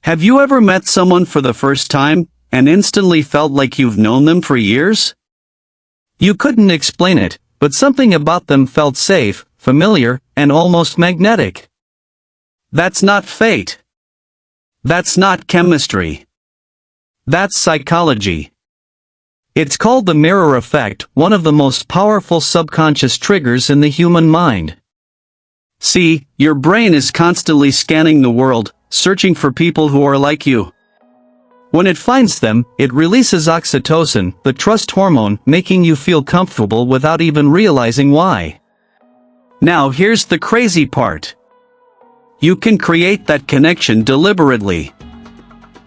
Have you ever met someone for the first time, and instantly felt like you've known them for years? You couldn't explain it, but something about them felt safe, familiar, and almost magnetic. That's not fate. That's not chemistry. That's psychology. It's called the mirror effect, one of the most powerful subconscious triggers in the human mind. See, your brain is constantly scanning the world, searching for people who are like you. When it finds them, it releases oxytocin, the trust hormone, making you feel comfortable without even realizing why. Now here's the crazy part. You can create that connection deliberately.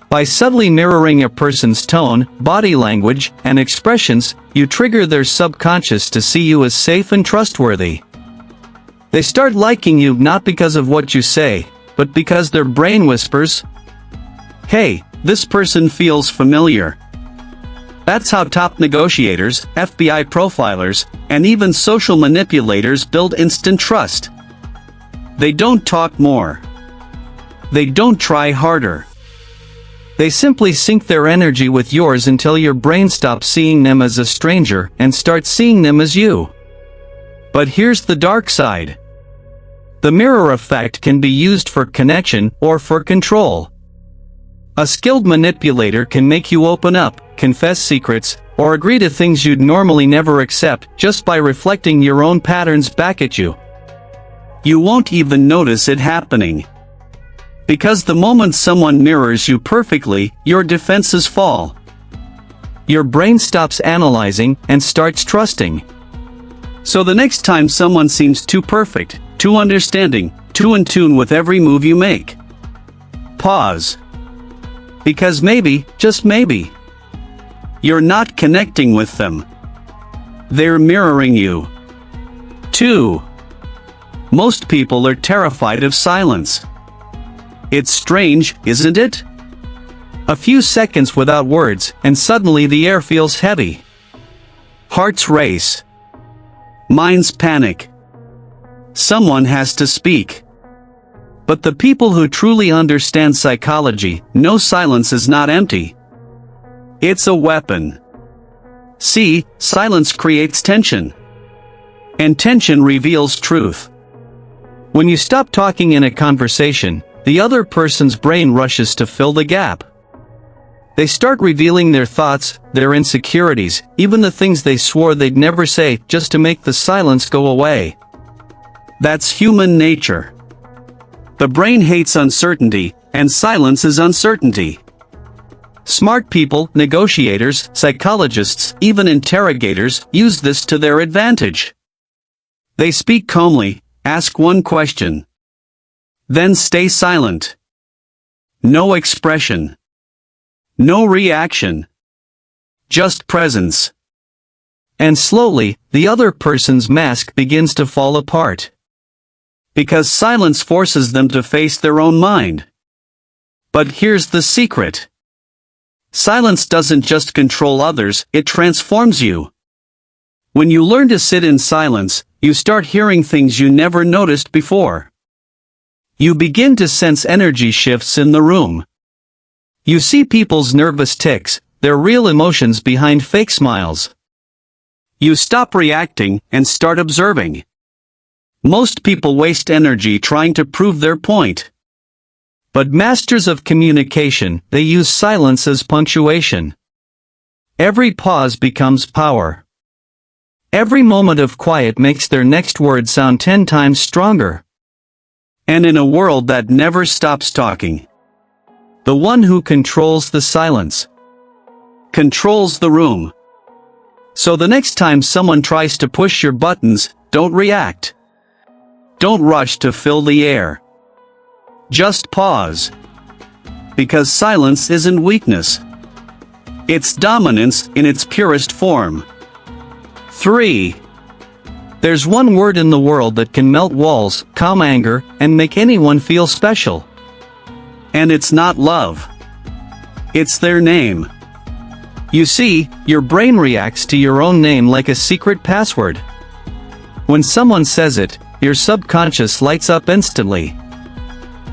By subtly mirroring a person's tone, body language, and expressions, you trigger their subconscious to see you as safe and trustworthy. They start liking you not because of what you say, but because their brain whispers, "Hey, this person feels familiar." That's how top negotiators, FBI profilers, and even social manipulators build instant trust. They don't talk more. They don't try harder. They simply sync their energy with yours until your brain stops seeing them as a stranger and starts seeing them as you. But here's the dark side. The mirror effect can be used for connection or for control. A skilled manipulator can make you open up, confess secrets, or agree to things you'd normally never accept just by reflecting your own patterns back at you. You won't even notice it happening. Because the moment someone mirrors you perfectly, your defenses fall. Your brain stops analyzing and starts trusting. So the next time someone seems too perfect, too understanding, too in tune with every move you make, pause. Because maybe, just maybe, you're not connecting with them. They're mirroring you. 2. Most people are terrified of silence. It's strange, isn't it? A few seconds without words, and suddenly the air feels heavy. Hearts race. Minds panic. Someone has to speak. But the people who truly understand psychology know silence is not empty. It's a weapon. See, silence creates tension. And tension reveals truth. When you stop talking in a conversation, the other person's brain rushes to fill the gap. They start revealing their thoughts, their insecurities, even the things they swore they'd never say, just to make the silence go away. That's human nature. The brain hates uncertainty, and silence is uncertainty. Smart people, negotiators, psychologists, even interrogators, use this to their advantage. They speak calmly, ask one question. Then stay silent. No expression. No reaction. Just presence. And slowly, the other person's mask begins to fall apart. Because silence forces them to face their own mind. But here's the secret. Silence doesn't just control others, it transforms you. When you learn to sit in silence, you start hearing things you never noticed before. You begin to sense energy shifts in the room. You see people's nervous tics, their real emotions behind fake smiles. You stop reacting and start observing. Most people waste energy trying to prove their point. But masters of communication, they use silence as punctuation. Every pause becomes power. Every moment of quiet makes their next word sound 10 times stronger. And in a world that never stops talking, the one who controls the silence controls the room. So the next time someone tries to push your buttons, don't react. Don't rush to fill the air. Just pause. Because silence isn't weakness. It's dominance in its purest form. 3. There's one word in the world that can melt walls, calm anger, and make anyone feel special. And it's not love. It's their name. You see, your brain reacts to your own name like a secret password. When someone says it, your subconscious lights up instantly.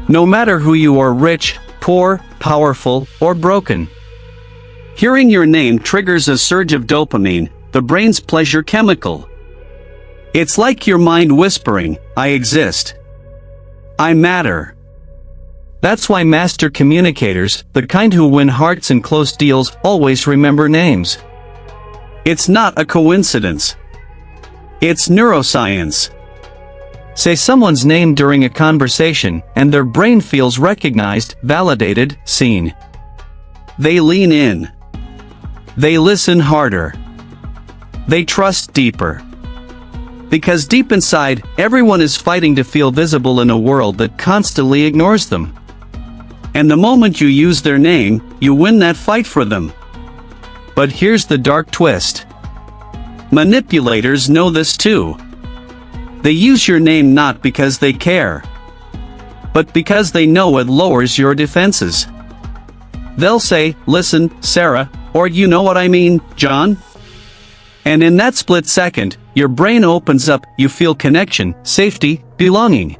No matter who you are, rich, poor, powerful, or broken. Hearing your name triggers a surge of dopamine, the brain's pleasure chemical. It's like your mind whispering, "I exist. I matter." That's why master communicators, the kind who win hearts and close deals, always remember names. It's not a coincidence. It's neuroscience. Say someone's name during a conversation, and their brain feels recognized, validated, seen. They lean in. They listen harder. They trust deeper. Because deep inside, everyone is fighting to feel visible in a world that constantly ignores them. And the moment you use their name, you win that fight for them. But here's the dark twist. Manipulators know this too. They use your name not because they care, but because they know it lowers your defenses. They'll say, "Listen, Sarah," or "You know what I mean, John?" And in that split second, your brain opens up, you feel connection, safety, belonging.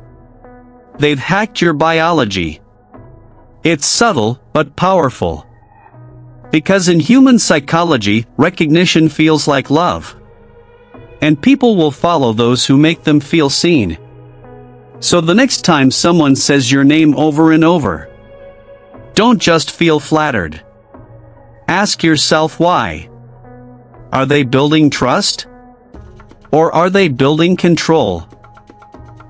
They've hacked your biology. It's subtle, but powerful. Because in human psychology, recognition feels like love. And people will follow those who make them feel seen. So the next time someone says your name over and over, don't just feel flattered. Ask yourself why. Are they building trust? Or are they building control?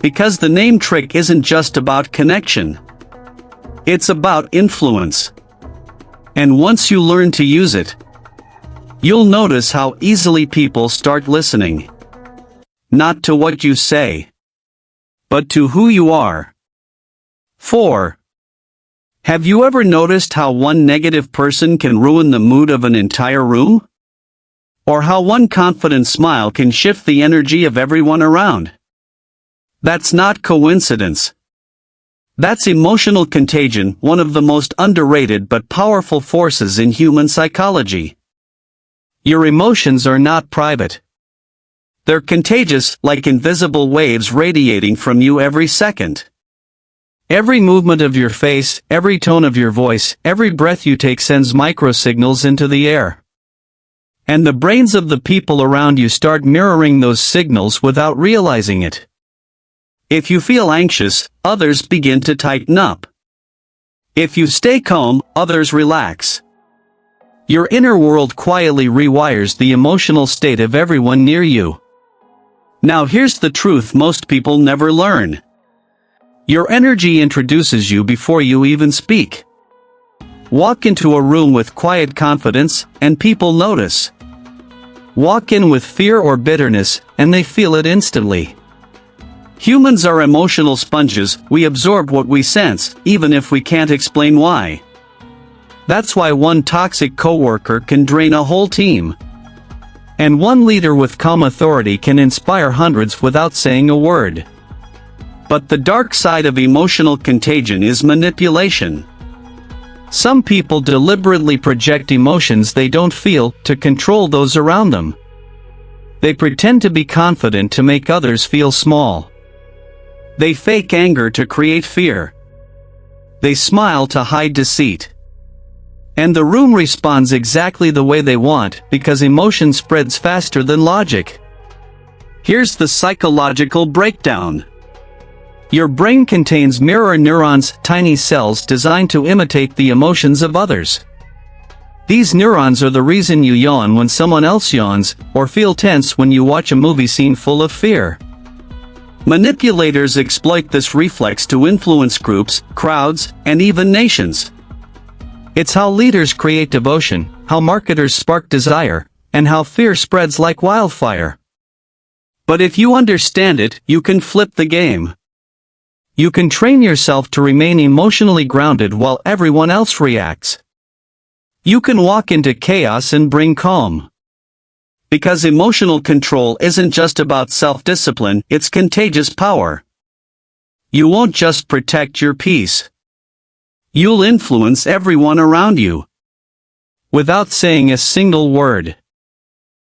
Because the name trick isn't just about connection. It's about influence. And once you learn to use it, you'll notice how easily people start listening. Not to what you say, but to who you are. 4. Have you ever noticed how one negative person can ruin the mood of an entire room? Or how one confident smile can shift the energy of everyone around? That's not coincidence. That's emotional contagion, one of the most underrated but powerful forces in human psychology. Your emotions are not private. They're contagious, like invisible waves radiating from you every second. Every movement of your face, every tone of your voice, every breath you take sends microsignals into the air. And the brains of the people around you start mirroring those signals without realizing it. If you feel anxious, others begin to tighten up. If you stay calm, others relax. Your inner world quietly rewires the emotional state of everyone near you. Now here's the truth most people never learn. Your energy introduces you before you even speak. Walk into a room with quiet confidence, and people notice. Walk in with fear or bitterness, and they feel it instantly. Humans are emotional sponges, we absorb what we sense, even if we can't explain why. That's why one toxic coworker can drain a whole team. And one leader with calm authority can inspire hundreds without saying a word. But the dark side of emotional contagion is manipulation. Some people deliberately project emotions they don't feel to control those around them. They pretend to be confident to make others feel small. They fake anger to create fear. They smile to hide deceit. And the room responds exactly the way they want because emotion spreads faster than logic. Here's the psychological breakdown. Your brain contains mirror neurons, tiny cells designed to imitate the emotions of others. These neurons are the reason you yawn when someone else yawns, or feel tense when you watch a movie scene full of fear. Manipulators exploit this reflex to influence groups, crowds, and even nations. It's how leaders create devotion, how marketers spark desire, and how fear spreads like wildfire. But if you understand it, you can flip the game. You can train yourself to remain emotionally grounded while everyone else reacts. You can walk into chaos and bring calm. Because emotional control isn't just about self-discipline, it's contagious power. You won't just protect your peace. You'll influence everyone around you. Without saying a single word.